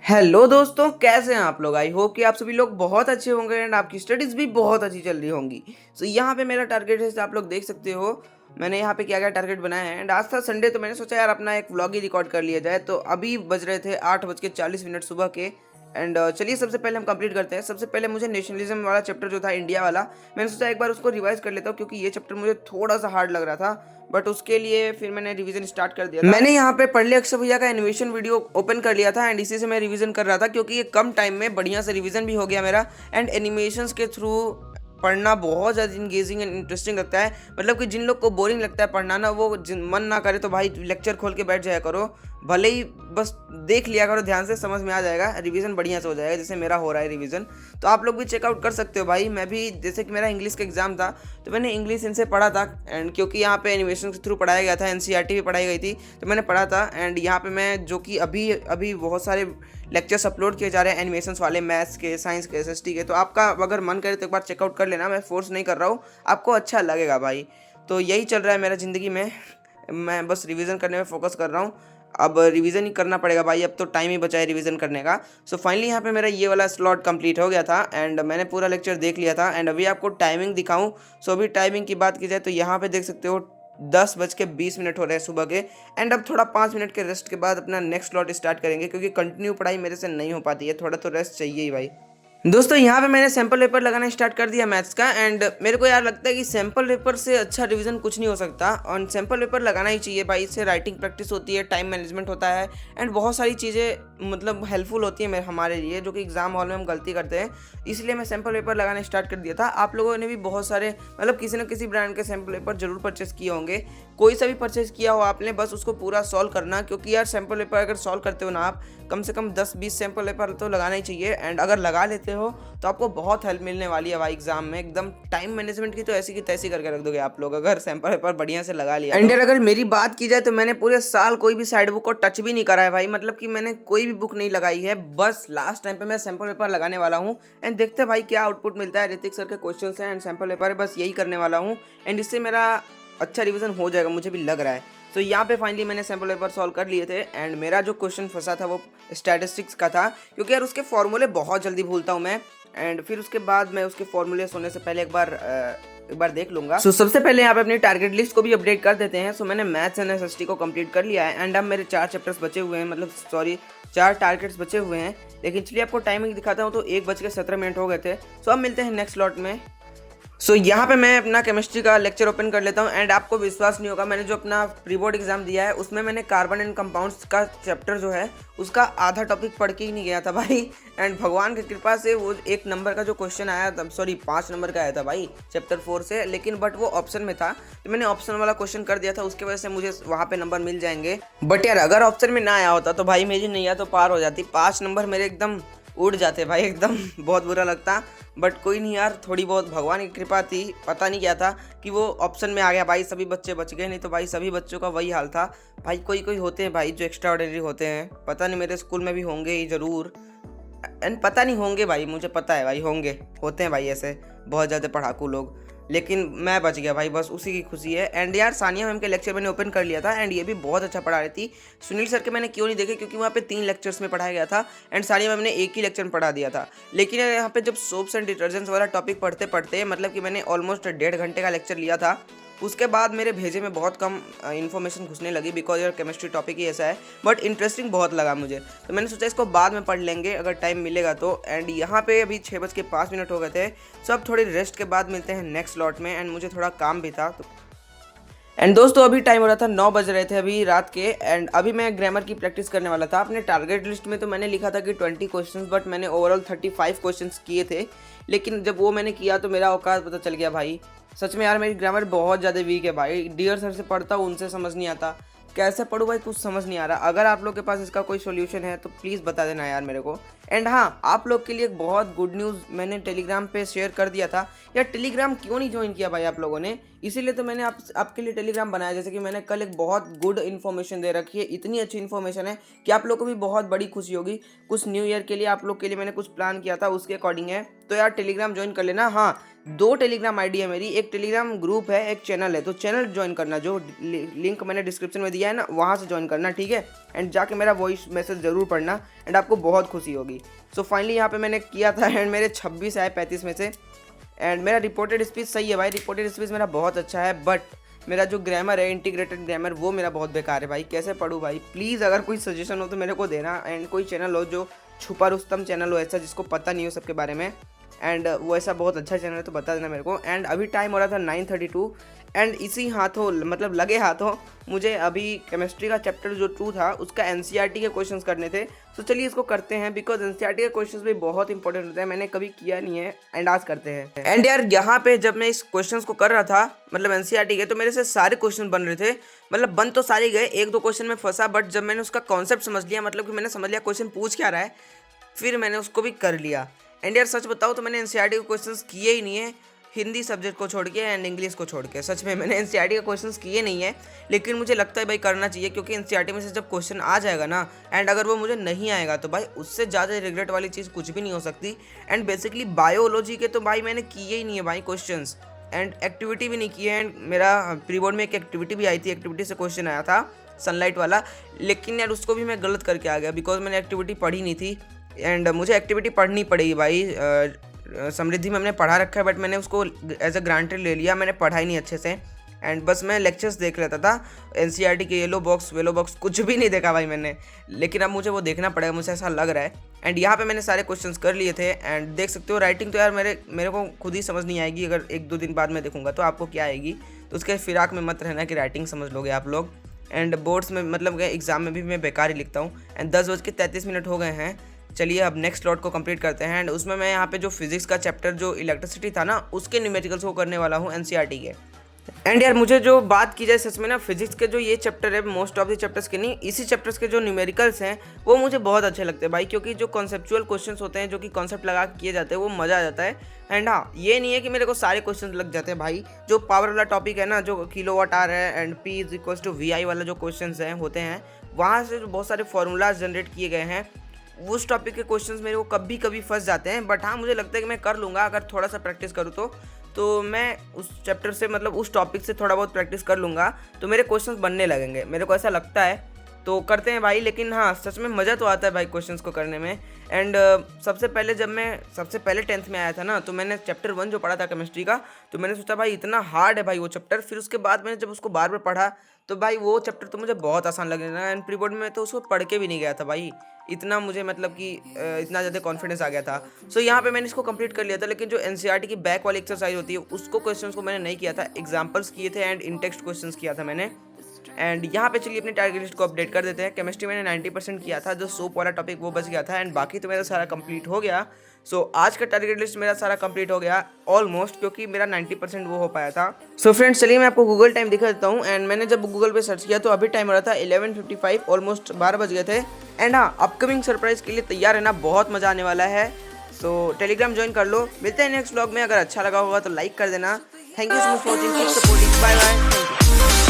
Hello दोस्तों, कैसे हैं आप लोग। आई होप कि आप सभी लोग बहुत अच्छे होंगे एंड आपकी स्टडीज़ भी बहुत अच्छी चल रही होंगी। सो यहाँ पे मेरा टारगेट है, जैसे आप लोग देख सकते हो मैंने यहाँ पे क्या क्या टारगेट बनाया है। एंड आज था संडे, तो मैंने सोचा यार अपना एक व्लॉग ही रिकॉर्ड कर लिया जाए। तो अभी बज रहे थे 8:40 सुबह के। एंड चलिए सबसे पहले हम कंप्लीट करते हैं। सबसे पहले मुझे नेशनलिज्म वाला चैप्टर जो था इंडिया वाला, मैंने सोचा एक बार उसको रिवाइज कर लेता हूँ, क्योंकि ये चैप्टर मुझे थोड़ा सा हार्ड लग रहा था। बट उसके लिए फिर मैंने रिवीजन स्टार्ट कर दिया था। मैंने यहाँ पे पढ़ लिया अक्षय भैया का एनिमेशन वीडियो ओपन कर लिया था एंड इसी से मैं रिवीजन कर रहा था, क्योंकि ये कम टाइम में बढ़िया से रिवीजन भी हो गया मेरा। एंड एनिमेशंस के थ्रू पढ़ना बहुत ज़्यादा इंगेजिंग एंड इंटरेस्टिंग लगता है। मतलब कि जिन लोग को बोरिंग लगता है पढ़ना ना, वो मन ना करे तो भाई लेक्चर खोल के बैठ जाया करो। भले ही बस देख लिया करो ध्यान से, समझ में आ जाएगा, रिवीजन बढ़िया से हो जाएगा, जैसे मेरा हो रहा है रिवीजन। तो आप लोग भी चेकआउट कर सकते हो भाई। मैं भी, जैसे कि मेरा इंग्लिश का एग्जाम था तो मैंने इंग्लिश इनसे पढ़ा था। एंड क्योंकि यहाँ पे एनिमेशन के थ्रू पढ़ाया गया था, एनसीईआरटी भी पढ़ाई गई थी, तो मैंने पढ़ा था। एंड यहाँ पे मैं, जो कि अभी अभी बहुत सारे लेक्चर्स अपलोड किए जा रहे हैं एनिमेशंस वाले, मैथ्स के, साइंस के, एसएसटी के। तो आपका अगर मन करे तो एक बार चेकआउट कर लेना, मैं फोर्स नहीं कर रहा हूँ, आपको अच्छा लगेगा भाई। तो यही चल रहा है मेरा ज़िंदगी में, मैं बस रिवीजन करने में फोकस कर रहा हूँ। अब रिवीजन ही करना पड़ेगा भाई, अब तो टाइम ही बचा है रिवीजन करने का। सो फाइनली यहाँ पे मेरा ये वाला स्लॉट कंप्लीट हो गया था एंड मैंने पूरा लेक्चर देख लिया था। एंड अभी आपको टाइमिंग दिखाऊं, सो अभी टाइमिंग की बात की जाए तो यहाँ पे देख सकते हो 10:20 हो रहे हैं सुबह के। एंड अब थोड़ा 5 मिनट के रेस्ट के बाद अपना नेक्स्ट स्लॉट स्टार्ट करेंगे, क्योंकि कंटिन्यू पढ़ाई मेरे से नहीं हो पाती है, थोड़ा तो रेस्ट चाहिए ही भाई। दोस्तों यहाँ पे मैंने सैम्पल पेपर लगाना स्टार्ट कर दिया मैथ्स का। एंड मेरे को यार लगता है कि सैम्पल पेपर से अच्छा रिवीजन कुछ नहीं हो सकता, और सैम्पल पेपर लगाना ही चाहिए भाई। इससे राइटिंग प्रैक्टिस होती है, टाइम मैनेजमेंट होता है एंड बहुत सारी चीज़ें मतलब हेल्पफुल होती है हमारे लिए, जो कि एग्जाम हॉल में हम गलती करते हैं। इसलिए मैं सैम्पल पेपर लगाना स्टार्ट कर दिया था। आप लोगों ने भी बहुत सारे, मतलब किसी न किसी ब्रांड के सैम्पल पेपर जरूर परचेस किए होंगे। कोई सा भी परचेस किया हो आपने, बस उसको पूरा सॉल्व करना, क्योंकि यार सैम्पल पेपर अगर सॉल्व करते हो ना आप, कम से कम 10-20 सैम्पल पेपर तो लगाना ही चाहिए। एंड अगर लगा लेते हो तो आपको बहुत हेल्प मिलने वाली है भाई एग्जाम में। एकदम टाइम मैनेजमेंट की तो ऐसी की तैसी करके रख दोगे आप लोग, अगर सैम्पल पेपर बढ़िया से लगा लिया। एंड अगर मेरी बात की जाए तो मैंने पूरे साल कोई भी साइड बुक को टच भी नहीं करा है भाई। मतलब कि मैंने कोई भी बुक नहीं लगाई है, बस लास्ट टाइम पे मैं सैम्पल पेपर लगाने वाला हूँ। एंड देखते हैं भाई क्या आउटपुट मिलता है। ऋतिक सर के क्वेश्चन हैं एंड सैम्पल पेपर है, बस यही करने वाला हूँ। एंड इससे मेरा अच्छा रिवीजन हो जाएगा, मुझे भी लग रहा है। तो यहाँ पे फाइनली मैंने सैम्पल पेपर सॉल्व कर लिए थे। एंड मेरा जो क्वेश्चन फंसा था वो स्टैटिस्टिक्स का था, क्योंकि यार उसके फॉर्मूले बहुत जल्दी भूलता हूँ मैं। एंड फिर उसके बाद मैं उसके फॉर्मूले सोने से पहले एक बार देख लूंगा। सो सबसे पहले यहाँ पे अपनी टारगेट लिस्ट को भी अपडेट कर देते हैं। सो मैंने मैथ्स एंड एसएसटी को कंप्लीट कर लिया है। एंड अब मेरे 4 चैप्टर्स बचे हुए हैं, मतलब सॉरी 4 टारगेट्स बचे हुए हैं। लेकिन चलिए आपको टाइमिंग दिखाता हूँ। तो 1:17 हो गए थे। सो अब मिलते हैं नेक्स्ट स्लॉट में। सो यहाँ पे मैं अपना केमिस्ट्री का लेक्चर ओपन कर लेता हूँ। एंड आपको विश्वास नहीं होगा, मैंने जो अपना प्री बोर्ड एग्जाम दिया है उसमें मैंने कार्बन एंड कंपाउंड्स का चैप्टर जो है उसका आधा टॉपिक पढ़ के ही नहीं गया था भाई। एंड भगवान की कृपा से वो 1 नंबर का जो क्वेश्चन आया था, सॉरी 5 नंबर का आया था भाई चैप्टर 4 से, लेकिन बट वो ऑप्शन में था, तो मैंने ऑप्शन वाला क्वेश्चन कर दिया था। उसकी वजह से मुझे वहाँ पे नंबर मिल जाएंगे। बट यार अगर ऑप्शन में ना आया होता तो भाई मेरी नैया तो पार हो जाती, 5 नंबर मेरे एकदम उड़ जाते भाई, एकदम बहुत बुरा लगता। बट कोई नहीं यार, थोड़ी बहुत भगवान की कृपा थी। पता नहीं क्या था कि वो ऑप्शन में आ गया भाई, सभी बच्चे बच गए, नहीं तो भाई सभी बच्चों का वही हाल था भाई। कोई कोई होते हैं भाई जो एक्स्ट्रा ऑर्डिनरी होते हैं, पता नहीं मेरे स्कूल में भी होंगे ही ज़रूर। एंड पता नहीं होंगे भाई, मुझे पता है भाई होंगे, होते हैं भाई ऐसे बहुत ज़्यादा पढ़ाकू लोग। लेकिन मैं बच गया भाई, बस उसी की खुशी है। एंड यार सानिया मैम के लेक्चर मैंने ओपन कर लिया था एंड ये भी बहुत अच्छा पढ़ा रही थी। सुनील सर के मैंने क्यों नहीं देखे, क्योंकि वहाँ पे 3 लेक्चर्स में पढ़ाया गया था एंड सानिया मैम ने एक ही लेक्चर में पढ़ा दिया था। लेकिन यार यहाँ पे जब सोप्स एंड डिटर्जेंट्स वाला टॉपिक पढ़ते पढ़ते, मतलब कि मैंने ऑलमोस्ट 1.5 घंटे का लेक्चर लिया था, उसके बाद मेरे भेजे में बहुत कम इन्फॉर्मेशन घुसने लगी, बिकॉज यार केमिस्ट्री टॉपिक ही ऐसा है। बट इंटरेस्टिंग बहुत लगा मुझे, तो मैंने सोचा इसको बाद में पढ़ लेंगे अगर टाइम मिलेगा तो। एंड यहाँ पे अभी 6:05 हो गए थे। सो अब थोड़ी रेस्ट के बाद मिलते हैं नेक्स्ट स्लॉट में। एंड मुझे थोड़ा काम भी था तो। एंड दोस्तों अभी टाइम हो रहा था 9 बज रहे थे अभी रात के। एंड अभी मैं ग्रामर की प्रैक्टिस करने वाला था। अपने टारगेट लिस्ट में तो मैंने लिखा था कि 20 क्वेश्चंस, बट मैंने ओवरऑल 35 क्वेश्चंस किए थे। लेकिन जब वो मैंने किया तो मेरा औकात पता चल गया भाई। सच में यार मेरी ग्रामर बहुत ज़्यादा वीक है भाई। डियर सर से पढ़ता हूँ, उनसे समझ नहीं आता, कैसे पढ़ूँ भाई कुछ समझ नहीं आ रहा। अगर आप लोग के पास इसका कोई सोल्यूशन है तो प्लीज़ बता देना यार मेरे को। एंड हाँ, आप लोग के लिए एक बहुत गुड न्यूज़ मैंने टेलीग्राम पे शेयर कर दिया था। यार टेलीग्राम क्यों नहीं ज्वाइन किया भाई आप लोगों ने? इसीलिए तो मैंने आपके लिए टेलीग्राम बनाया। जैसे कि मैंने कल एक बहुत गुड इन्फॉर्मेशन दे रखी है, इतनी अच्छी इन्फॉर्मेशन है कि आप लोग को भी बहुत बड़ी खुशी होगी। कुछ न्यू ईयर के लिए आप लोग के लिए मैंने कुछ प्लान किया था, उसके अकॉर्डिंग है। तो यार टेलीग्राम ज्वाइन कर लेना। हाँ, 2 टेलीग्राम आईडी है मेरी, एक टेलीग्राम ग्रुप है, एक चैनल है। तो चैनल ज्वाइन करना, जो लिंक मैंने डिस्क्रिप्शन में दिया है ना, वहाँ से ज्वाइन करना, ठीक है। एंड जाके मेरा वॉइस मैसेज ज़रूर पढ़ना एंड आपको बहुत खुशी होगी। सो फाइनली यहाँ पे मैंने किया था एंड मेरे 26 आए 35 में से। एंड मेरा रिपोर्टेड स्पीच सही है भाई, रिपोर्टेड स्पीच मेरा बहुत अच्छा है, बट मेरा जो ग्रामर है, इंटीग्रेटेड ग्रामर, वो मेरा बहुत बेकार है भाई। कैसे पढ़ूँ भाई? प्लीज़ अगर कोई सजेशन हो तो मेरे को देना। एंड कोई चैनल हो जो छुपा रुस्तम चैनल हो, ऐसा जिसको पता नहीं हो सबके बारे में, एंड वो ऐसा बहुत अच्छा चैनल है तो बता देना मेरे को। एंड अभी टाइम हो रहा था 9:32 एंड इसी हाथों, मतलब लगे हाथों, मुझे अभी केमिस्ट्री का चैप्टर जो 2 था उसका एनसीईआरटी के क्वेश्चंस करने थे। तो चलिए इसको करते हैं, बिकॉज एनसीईआरटी के क्वेश्चंस भी बहुत इंपॉर्टेंट होते हैं। मैंने कभी किया नहीं है एंड आज करते हैं। एंड यार यहाँ पे जब मैं इस क्वेश्चंस को कर रहा था, मतलब एनसीईआरटी के, तो मेरे से सारे क्वेश्चन बन रहे थे, मतलब बन तो सारे गए, 1-2 क्वेश्चन में फंसा, बट जब मैंने उसका कॉन्सेप्ट समझ लिया, मतलब कि मैंने समझ लिया क्वेश्चन पूछ क्या रहा है, फिर मैंने उसको भी कर लिया। एंड यार सच बताओ तो मैंने एनसीईआरटी के क्वेश्चंस किए ही नहीं है, हिंदी सब्जेक्ट को छोड़ के एंड इंग्लिश को छोड़ के। सच में मैंने एनसीईआरटी के क्वेश्चंस किए नहीं है, लेकिन मुझे लगता है भाई करना चाहिए, क्योंकि एनसीईआरटी में से जब क्वेश्चन आ जाएगा ना, एंड अगर वो मुझे नहीं आएगा तो भाई उससे ज़्यादा रिग्रेट वाली चीज़ कुछ भी नहीं हो सकती। एंड बेसिकली बायोलॉजी के तो भाई मैंने किए ही नहीं है भाई क्वेश्चंस, एंड एक्टिविटी भी नहीं की है। एंड मेरा प्री बोर्ड में एक एक्टिविटी भी आई थी, एक्टिविटी से क्वेश्चन आया था सनलाइट वाला, लेकिन यार उसको भी मैं गलत करके आ गया, बिकॉज मैंने एक्टिविटी पढ़ी नहीं थी। एंड मुझे एक्टिविटी पढ़नी पड़ेगी भाई। समृद्धि में हमने पढ़ा रखा है, बट मैंने उसको एज अ ग्रांटेड ले लिया, मैंने पढ़ा ही नहीं अच्छे से। एंड बस मैं लेक्चर्स देख लेता था, एनसीईआरटी के येलो बॉक्स वेलो बॉक्स कुछ भी नहीं देखा भाई मैंने, लेकिन अब मुझे वो देखना पड़ेगा, मुझे ऐसा लग रहा है। एंड यहाँ पे मैंने सारे क्वेश्चंस कर लिए थे। एंड देख सकते हो राइटिंग तो यार मेरे को खुद ही समझ नहीं आएगी, अगर 1-2 दिन बाद मैं देखूंगा तो आपको क्या आएगी। तो उसके फिराक में मत रहना कि राइटिंग समझ लोगे आप लोग। एंड बोर्ड्स में, मतलब एग्जाम में भी मैं बेकार ही लिखता हूँ। एंड 10:33 हो गए हैं। चलिए अब नेक्स्ट लॉट को कंप्लीट करते हैं। एंड उसमें मैं यहाँ पे जो फिजिक्स का चैप्टर जो इलेक्ट्रिसिटी था ना, उसके न्यूमेरिकल्स को करने वाला हूँ एनसीईआरटी के। एंड यार मुझे जो बात की जाए सच में ना, फिजिक्स के जो ये चैप्टर है, मोस्ट ऑफ द चैप्टर्स के नहीं, इसी चैप्टर्स के जो न्यूमेरिकल्स हैं वो मुझे बहुत अच्छे लगते हैं भाई, क्योंकि जो कॉन्सेप्चुअल क्वेश्चंस होते हैं, जो कि कॉन्सेप्ट लगा के किए जाते हैं, वो मज़ा आ जाता है। एंड हाँ, ये नहीं है कि मेरे को सारे क्वेश्चन लग जाते हैं भाई। जो पावर वाला टॉपिक है ना, जो किलोवाट आवर है एंड P=VI वाला जो क्वेश्चन हैं होते हैं, वहाँ से जो बहुत सारे फॉर्मूलाज जनरेट किए गए हैं, उस टॉपिक के क्वेश्चंस मेरे को कभी कभी फंस जाते हैं। बट हाँ, मुझे लगता है कि मैं कर लूँगा अगर थोड़ा सा प्रैक्टिस करूँ तो मैं उस चैप्टर से, मतलब उस टॉपिक से थोड़ा बहुत प्रैक्टिस कर लूँगा तो मेरे क्वेश्चंस बनने लगेंगे, मेरे को ऐसा लगता है। तो करते हैं भाई। लेकिन हाँ, सच में मज़ा तो आता है भाई क्वेश्चंस को करने में। एंड सबसे पहले 10th में आया था ना, तो मैंने चैप्टर 1 जो पढ़ा था केमिस्ट्री का, तो मैंने सोचा भाई इतना हार्ड है भाई वो चैप्टर। फिर उसके बाद मैंने जब उसको बार बार पढ़ा तो भाई वो चैप्टर तो मुझे बहुत आसान लगने लगा। एंड प्री बोर्ड में तो उसको पढ़ के भी नहीं गया था भाई, इतना मुझे, मतलब कि इतना ज़्यादा कॉन्फिडेंस आ गया था। सो यहाँ पे मैंने इसको कंप्लीट कर लिया था। लेकिन जो एनसीईआरटी की बैक वाली एक्सरसाइज होती है, उसको क्वेश्चंस को मैंने नहीं किया था, एग्जाम्पल्स किए थे एंड इन टेक्स्ट क्वेश्चंस किया था मैंने। एंड यहाँ पे चलिए अपनी टारगेट लिस्ट को अपडेट कर देते हैं। केमिस्ट्री मैंने 90% किया था, जो सोप वाला टॉपिक वो बच गया था, एंड बाकी तो मेरा सारा कंप्लीट हो गया। सो आज का टारगेट लिस्ट मेरा सारा कंप्लीट हो गया ऑलमोस्ट, क्योंकि मेरा 90% वो हो पाया था। सो फ्रेंड्स चलिए मैं आपको गूगल टाइम दिखा देता हूँ। एंड मैंने जब गूगल पे सर्च किया तो अभी टाइम हो रहा था 11:55, ऑलमोस्ट 12 बज गए थे। एंड हाँ, अपकमिंग सरप्राइज के लिए तैयार है ना, बहुत मज़ा आने वाला है। सो टेलीग्राम ज्वाइन कर लो। मिलते हैं नेक्स्ट व्लॉग में। अगर अच्छा लगा होगा तो लाइक कर देना। Thank you so much for watching, keep supporting, bye bye, thank you.